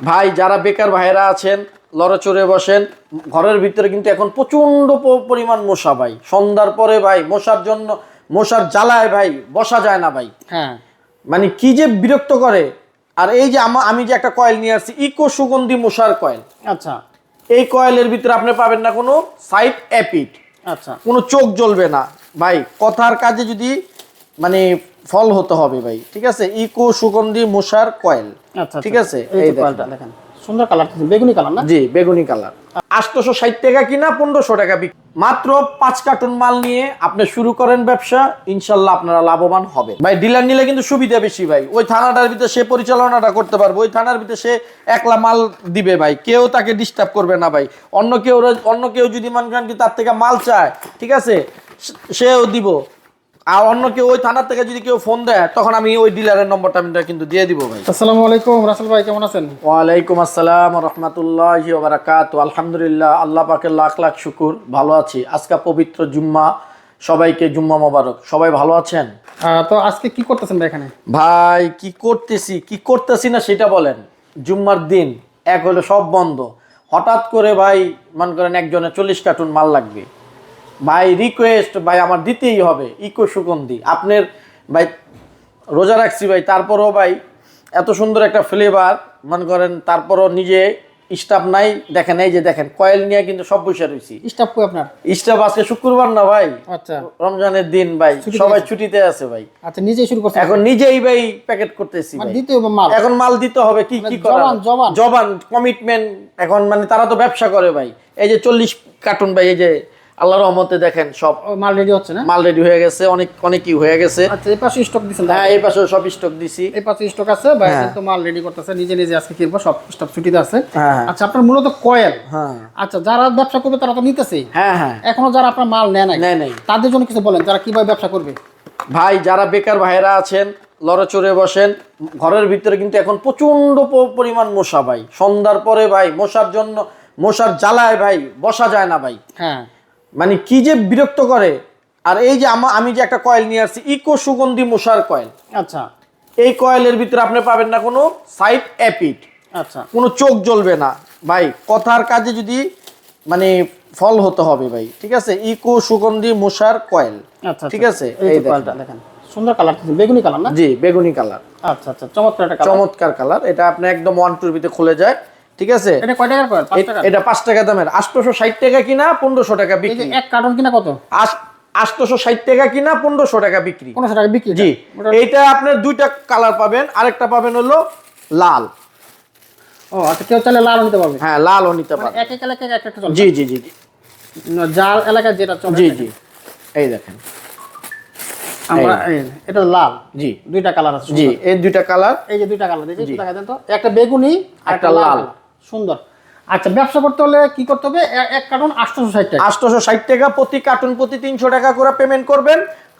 ভাই যারা বেকার ভাইরা আছেন লড়াচড়ে বসেন, ঘরের ভিতরে কিন্তু এখন প্রচন্ড পরিমাণ মশা ভাই। সন্ধ্যার পরে ভাই মশার জন্য, মশার জ্বালায় ভাই বসা যায় না ভাই। হ্যাঁ, মানে কি যে বিরক্ত করে। আর এই যে আমি যে একটা কয়েল নিয়ে আসছি, ইকো সুগন্ধি মশার কয়েল। আচ্ছা এই কয়েলের ভিতরে আপনি পাবেন না কোনো সাইড এফেক্ট, আচ্ছা কোনো চোখ জ্বলবে না ভাই। কথার কাজে যদি মানে ফল হতে হবে ভাই, ঠিক আছে। ইকো সুগন্ধি মশার কয়েল, আচ্ছা ঠিক আছে। এই এই কয়েলটা দেখেন, সুন্দর কালার, বেগুনি কালার না? জি, বেগুনি কালার। 860 টাকা কিনা 1500 টাকা বিক্রি। মাত্র 5 কার্টুন মাল নিয়ে আপনি শুরু করেন ব্যবসা, ইনশাল্লাহ আপনারা লাভবান হবে ভাই। ডিলার নিলে কিন্তু সুবিধা বেশি ভাই। ওই থানাটার ভিতরে সে পরিচালনাটা করতে পারবে, ওই থানার ভিতরে সে একলা মাল দিবে ভাই, কেউ তাকে ডিস্টার্ব করবে না ভাই। অন্য কেউ যদি মনে করেন কি তার থেকে মাল চায়, ঠিক আছে, সেও দিব। আর অন্য কেউ ওই থানার থেকে যদি কেউ ফোন দেয়, তখন আমি ওই ডিলারের নম্বরটা আমি কিন্তু দিয়ে দিব ভাই। আসসালামু আলাইকুম রাসেল ভাই, কেমন আছেন? ওয়ালাইকুম আসসালাম ওয়া রাহমাতুল্লাহি ওয়া বারাকাতুহু। আলহামদুলিল্লাহ, আল্লাহ পাকের লাখ লাখ শুকুর, ভালো আছি। আজকে পবিত্র জুম্মা, সবাইকে জুম্মা মোবারক। সবাই ভালো আছেন? তো আজকে কি করতেছেন ভাই এখানে? ভাই কি করতেছি না সেটা বলেন। জুম্মার দিন, এক হলো সব বন্ধ, হঠাৎ করে ভাই মনে করেন একজনের 40 কার্টুন মাল লাগবে ভাই। রিকোয়েস্ট ভাই, আমার দিতেই হবে ইকো সুগন্ধি। আপনার ভাই রোজা রাখছি ভাই, তারপরও ভাই এত সুন্দর একটা ফ্লেভার মনে করেন, তারপরও নিজে স্টাফ নাই। দেখেন এই যে দেখেন, কয়েল নিয়ে কিন্তু সব বসে রয়েছি। স্টাফ কই আপনার? স্টাফ আজকে শুক্রবার না ভাই, আচ্ছা রমজানের দিন ভাই, সবাই ছুটিতে আছে ভাই। আচ্ছা, নিজেই শুরু করছেন? এখন নিজেই ভাই প্যাকেট করতেছি ভাই। দিতে হবে মাল, এখন মাল দিতে হবে, কি কি করার, জবান কমিটমেন্ট। এখন মানে তারা তো ব্যবসা করে ভাই। এই যে 40 কার্টুন ভাই, এই যে আল্লাহর রহমতে দেখেন সব মাল রেডি হচ্ছে না? মাল রেডি হয়ে গেছে, অনেকই হয়ে গেছে। আচ্ছা, এই পাশে স্টক দিছেন? হ্যাঁ, এই পাশে সব স্টক দিছি। এই পাশে স্টক আছে ভাই, কিন্তু মাল রেডি করতেছে নিজে নিজে। আজকে কিনবো, সব স্টক ছুটিতে আছে। হ্যাঁ। আচ্ছা, আপনার মূলত কয়েল। হ্যাঁ আচ্ছা, যারা ব্যবসা করবে তারা তো নিতেছে। হ্যাঁ হ্যাঁ, এখনো যারা আপনার মাল নেয় নাই, নাই তাদের জন্য কিছু বলেন, যারা কিভাবে ব্যবসা করবে। ভাই যারা বেকার ভাইরা আছেন লড়াচড়ে বসেন, ঘরের ভিতরে কিন্তু এখন প্রচন্ড পরিমাণ মশা ভাই। সন্ধ্যার পরে ভাই মশার জন্য, মশার জ্বালায় ভাই বসা যায় না ভাই। হ্যাঁ, মানে কি যে বিরক্ত করে। আর এই যে আমি যে একটা কয়েল নিয়ে আসছি, ইকো সুগন্ধি মশার কয়েল। আচ্ছা এই কয়েলের ভিতরে আপনি পাবেন না কোনো সাইড এফেক্ট, আচ্ছা কোনো চোখ জ্বলবে না ভাই। কথার কাজে যদি মানে ফল হতে হবে ভাই, ঠিক আছে। ইকো সুগন্ধি মশার কয়েল, আচ্ছা, ঠিক আছে। এই কয়েলটা দেখেন, সুন্দর কালার, বেগুনি কালার না? জি, বেগুনি কালার। আচ্ছা আচ্ছা, চমৎকার একটা কালার, চমৎকার কালার। এটা আপনি একদম 1-2 ভিতরে খুলে যায়, ঠিক আছে। এটা কয় টাকার কয়েল? 5 টাকা? এটা 5 টাকা দামের। 860 টাকা কিনা 1500 টাকা এই যে বিক্রি। এক কার্টন কিনা কত? 860 টাকা কিনা 1500 টাকা বিক্রি। 1500 টাকা বিক্রি? জি, এইটা আপনার দুইটা কালার পাবেন, আরেকটা পাবেন হলো লাল। ও আচ্ছা, কেউ চাইলে লাল নিতে পারবে? হ্যাঁ, লালও নিতে পারবেন। এক এক এলাকায় এক একটা চলে? জি জি জি জি যার এলাকায় যেটা চলে। জি জি, এই দেখেন আমরা এটা লাল। জি, দুইটা কালার আছে। জি, এই দুইটা কালার। এই যে দুইটা কালার দেখি, দেখা দেন তো। একটা বেগুনি আর একটা লাল। সুন্দর। আচ্ছা, ব্যবসা করতে হলে কি করতে হবে? এক কার্টন 860 টাকা। 860 টাকা প্রতি কার্টুন, প্রতি 300 টাকা করে পেমেন্ট করবেন।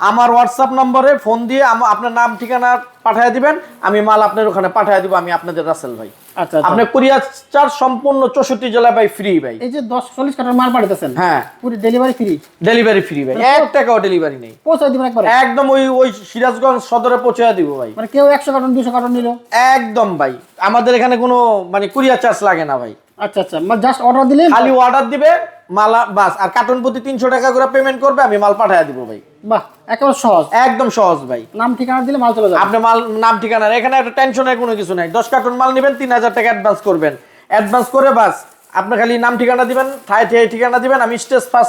আমার হোয়াটসঅ্যাপ নম্বরে ফোন দিয়ে আপনার নাম ঠিকানা পাঠিয়ে দিবেন, আমি মাল আপনার ওখানে পাঠিয়ে দিব। আমি আপনাদের রাসেল ভাই। আচ্ছা, আপনি কুরিয়ার চার্জ সম্পূর্ণ 64 জেলা ভাই ফ্রি ভাই। এই যে 10-40 কার্টন মাল পাঠাতেছেন, হ্যাঁ, পুরো ডেলিভারি ফ্রি? ডেলিভারি ফ্রি ভাই, 1 টাকাও ডেলিভারি নেই। পৌঁছে দিবেন একবারে? একদম ওই সিরাজগঞ্জ সদরে পৌঁছে দিব ভাই। মানে কেউ 100 কার্টন 200 কার্টন নিল? একদম ভাই, আমাদের এখানে কোনো মানে কুরিয়ার চার্জ লাগে না ভাই। আচ্ছা আচ্ছা, মানে জাস্ট অর্ডার দিলে? খালি অর্ডার দিবে, মাল বাস। আর কার্টুন প্রতি 300 টাকা করে পেমেন্ট করবে, আমি মাল পাঠিয়ে দিব ভাই। বাহ, একেবারে সহজ। একদম সহজ ভাই। নাম ঠিকানা দিলে মাল চলে যাবে? আপনি মাল নাম ঠিকানা, এখানে একটা টেনশনের কোনো কিছু নাই। 10 কার্টুন মাল নেবেন, 3000 টাকা অ্যাডভান্স করবেন। অ্যাডভান্স করে বাস আপনি খালি নাম ঠিকানা দিবেন, ঠাই ঠিকানা দিবেন, আমি স্টেজ পাস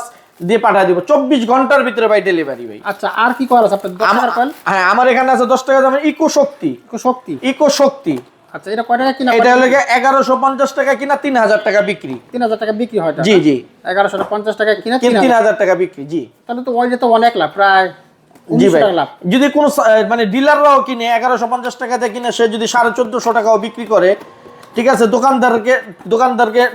দিয়ে পাঠিয়ে দিব। 24 ঘন্টার ভিতরে ভাই ডেলিভারি ভাই। আচ্ছা, আর কি কয়েল আছে আপনার? 10 টাকার কয়েল? হ্যাঁ, আমার এখানে আছে 10 টাকা দামের ইকো শক্তি। শক্তি? ইকো শক্তি। আচ্ছা, এটা কয় টাকা কিনা? এটা হলো 1150 টাকা কিনা, 3000 টাকা বিক্রি। 3000 টাকা বিক্রি হয়? জি জি, 1150 টাকা কিনা, 3000 টাকা বিক্রি। জি, তাহলে তো ওইটা তো অনেক লাভ, প্রায় জি 1900 ভাই। টাকা লাভ। যদি কোনো মানে ডিলাররাও কিনে 1150 টাকা দিয়ে কিনে, সে যদি 1450 টাকাও বিক্রি করে, ঠিক আছে,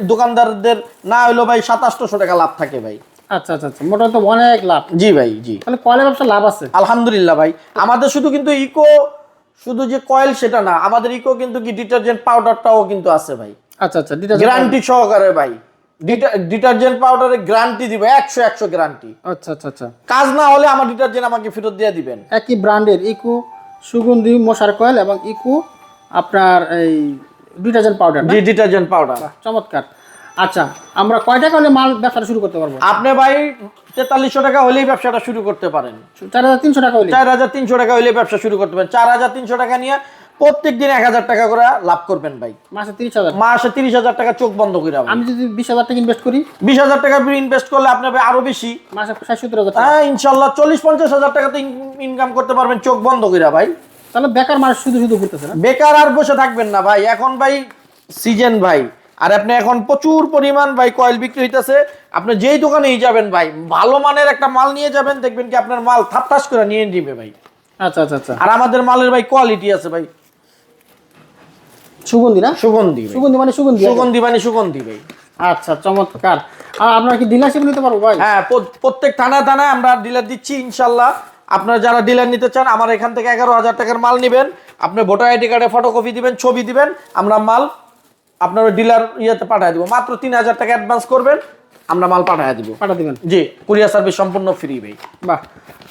দোকানদারদের না হইলো ভাই 2700 টাকা লাভ থাকে ভাই। আচ্ছা আচ্ছা আচ্ছা, মোটামুটি অনেক লাভ। জি ভাই, জি। তাহলে কয়েলের ব্যবসা লাভ আছে আলহামদুলিল্লাহ ভাই। আমাদের শুধু কিন্তু ইকো, শুধু যে কয়েল সেটা না, আমাদের ইকো কিন্তু কি ডিটারজেন্ট পাউডারটাও কিন্তু আছে ভাই। আচ্ছা আচ্ছা, গ্যারান্টি সহকারে ভাই। ডিটারজেন্ট পাউডারে গ্যারান্টি দিব, 100 গ্যারান্টি। আচ্ছা আচ্ছা আচ্ছা, কাজ না হলে আমার ডিটারজেন্ট আমাকে ফেরত দিয়ে দিবেন। একই ব্র্যান্ডের ইকো সুগন্ধি মশার কয়েল এবং ইকো আপনার এই ডিটারজেন্ট পাউডার। জি ডিটারজেন্ট পাউডার। চমৎকার। আচ্ছা, আমরা কয় টাকা হলে মাল ব্যবসাটা শুরু করতে পারবো? আপনি ভাই 4300 টাকা হলেই ব্যবসাটা শুরু করতে পারেন। 4300 টাকা হলে? 4300 টাকা হলেই ব্যবসা শুরু করতে পারেন। 4300 টাকা নিয়ে প্রত্যেক দিন 1000 টাকা করে লাভ করবেন ভাই। মাসে 30,000? মাসে 30,000 টাকা চোখ বন্ধ করে। আমি যদি 20,000 টাকা ইনভেস্ট করি? 20,000 টাকা ইনভেস্ট করলে আপনি ভাই আরো বেশি, মাসে 60-70,000 টাকা। হ্যাঁ ইনশাল্লাহ 40-50,000 টাকা তো ইনকাম করতে পারবেন চোখ বন্ধ করে ভাই। তাহলে বেকার মানুষ শুধু শুধু ঘুরতেছে না? বেকার আর বসে থাকবেন না ভাই, এখন ভাই সিজন ভাই। আর আপনি এখন প্রচুর পরিমাণ ভাই কয়েল বিক্রি হইতেছে, আপনি যেই দোকানেই যাবেন ভাই ভালো মানের একটা মাল নিয়ে যাবেন, দেখবেন কি আপনার মাল থাপটাস করে নিয়ে নিবে ভাই। আচ্ছা আচ্ছা আচ্ছা। আর আমাদের মালের ভাই কোয়ালিটি আছে ভাই। সুগন্ধি না? সুগন্ধি ভাই। সুগন্ধি মানে সুগন্ধি? সুগন্ধি মানে সুগন্ধি ভাই। আচ্ছা চমৎকার। আর আপনারা কি ডিলারশিপ নিতে পারবো ভাই? হ্যাঁ প্রত্যেক থানায় থানায় আমরা ডিলার দিচ্ছি ইনশাল্লাহ। আপনারা যারা ডিলার নিতে চান আমার এখান থেকে 11,000 টাকার মাল নেবেন, আপনি ভোটার আইডি কার্ডে ফটোকপি দিবেন, ছবি দিবেন, আমরা মাল আপনার ডিলার ইয়েতে পাঠিয়ে দিব। মাত্র 3,000 টাকা অ্যাডভান্স করবেন, আমরা মাল পাঠিয়ে দিব। পাঠিয়ে দিবেন? জি, কুরিয়ার সার্ভিস সম্পূর্ণ ফ্রি ভাই। বাহ।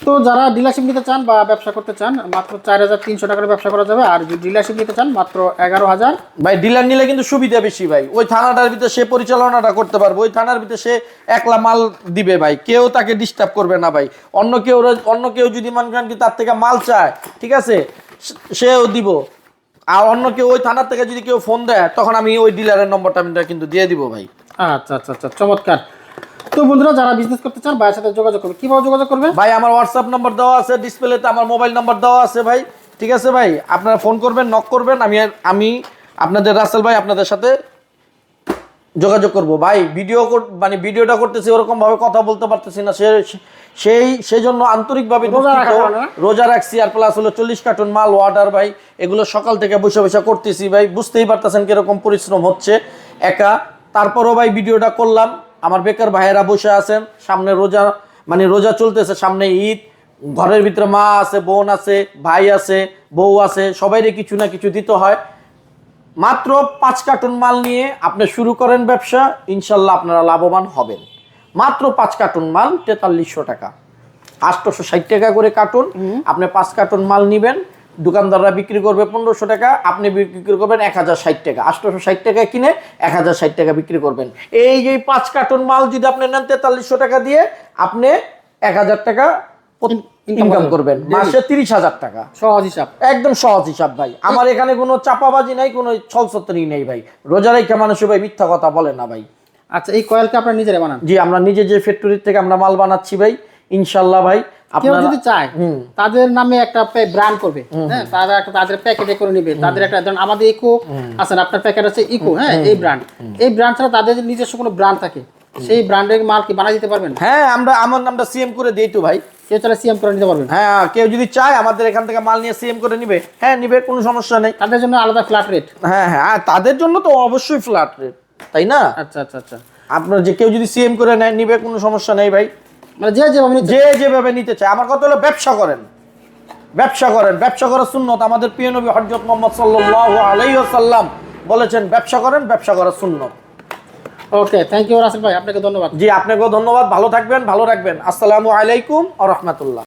তো যারা ডিলারশিপ নিতে চান বা ব্যবসা করতে চান, মাত্র 4,300 টাকার ব্যবসা করা যাবে। আর যদি ডিলারশিপ নিতে চান মাত্র 11,000। ভাই ডিলার নিলে কিন্তু সুবিধা বেশি ভাই, ওই থানাটার ভিতরে সে পরিচালনাটা করতে পারবে, ওই থানার ভিতরে সে একলা মাল দিবে ভাই, কেউ তাকে ডিস্টার্ব করবে না ভাই। অন্য কেউ যদি মনে করেন কি তার থেকে মাল চায়, ঠিক আছে, সেও দিব। আর অন্য কেউ ওই থানার থেকে যদি কেউ ফোন দেয়, তখন আমি ওই ডিলারের নম্বরটা আমি কিন্তু দিয়ে দিব ভাই। আচ্ছা আচ্ছা আচ্ছা চমৎকার। তো বন্ধুরা যারা বিজনেস করতে চান ভাইয়ের সাথে যোগাযোগ করবে, কিভাবে যোগাযোগ করবে? ভাই আমার হোয়াটসঅ্যাপ নাম্বার দেওয়া আছে ডিসপ্লেতে, আমার মোবাইল নাম্বার দেওয়া আছে ভাই, ঠিক আছে ভাই। আপনারা ফোন করবেন, নক করবেন, আমি আপনাদের রাসেল ভাই আপনাদের সাথে যোগাযোগ করব ভাই। ভিডিওটা করতেছি ওরকম ভাবে কথা বলতে পারতেছি না, সেই জন্য আন্তরিকভাবে রোজা রাখছি। আর প্লাস হলো 40 কার্টন মাল ওয়াটার ভাই, এগুলো সকাল থেকে বসে বসে করতেছি ভাই, বুঝতেই পারতেছেন কিরকম পরিশ্রম হচ্ছে একা। তারপরও ভাই ভিডিওটা করলাম, আমার বেকার ভাইয়েরা বসে আছেন, সামনে রোজা চলতেছে, সামনে ঈদ, ঘরের ভিতরে মা আছে, বোন আছে, ভাই আছে, বউ আছে, সবাইরে কিছু না কিছু দিতে হয়। মাত্র 5 কার্টন মাল নিয়ে আপনি শুরু করেন ব্যবসা, ইনশাল্লাহ আপনারা লাভবান হবেন। মাত্র 5 কার্টন মাল 4300 টাকা, 860 টাকা করে কার্টন। আপনি 5 কার্টন মাল নিবেন, দোকানদাররা বিক্রি করবে 1500 টাকা, আপনি বিক্রি করবেন 1060 টাকা। 860 টাকা কিনে 1060 টাকা বিক্রি করবেন। এই যে 5 কার্টন মাল যদি আপনি নেন 4300 টাকা দিয়ে, আপনি 1000 টাকা ইনকাম করবেন, মাসে 30,000 টাকা। সহজ হিসাব, একদম সহজ হিসাব ভাই। আমার এখানে কোনো চাপাবাজি নাই, কোনো ছলছতরি নেই ভাই। রোজা রেখে মানুষ ভাই মিথ্যা কথা বলে না ভাই। আচ্ছা, এই কয়েলকে আপনারা নিজেরা বানান? জি, আমরা নিজে যে ফ্যাক্টরি থেকে আমরা মাল বানাচ্ছি ভাই, ইনশাল্লাহ ভাই। কেউ যদি চায় তাদের নামে একটা ব্র্যান্ড করবে, হ্যাঁ, তারা একটা তাদের প্যাকেটে করে নেবে, তাদের একটা, ধরুন আমাদের ইকো আছে, আপনার প্যাকেট আছে ইকো, হ্যাঁ, এই ব্র্যান্ড ছাড়া তাদের নিজস্ব কোনো ব্র্যান্ড থাকে, সেই ব্র্যান্ডের মাল কি বানাই দিতে পারবেন? হ্যাঁ, আমার নামটা সিএম করে দেই তো ভাই। কেউ চাইলে সিএম করে নিতে পারবেন? হ্যাঁ, কেউ যদি চায় আমাদের এখান থেকে মাল নিয়ে সিএম করে নিবে, হ্যাঁ নিবে, কোনো সমস্যা নেই। তাদের জন্য আলাদা ফ্ল্যাট রেট? হ্যাঁ হ্যাঁ, আর তাদের জন্য তো অবশ্যই ফ্ল্যাট রেট, তাই না? আচ্ছা আচ্ছা আচ্ছা। আপনার যে কেউ যদি সিএম করে নেয়, নিবে, কোনো সমস্যা নেই ভাই। মানে যেভাবে নিতে চায়। আমার কথা হলো ব্যবসা করেন, ব্যবসা করা সুন্নত। আমাদের প্রিয় নবী হযরত মুহাম্মদ সাল্লাল্লাহু আলাইহি ওয়াসাল্লাম বলেছেন ব্যবসা করেন, ব্যবসা করা সুন্নত। ওকে, থ্যাংক ইউ রাসেল ভাই, আপনাকে ধন্যবাদ। জি, আপনাকেও ধন্যবাদ। ভালো থাকবেন, ভালো রাখবেন। আসসালামু আলাইকুম ওয়া রাহমাতুল্লাহ।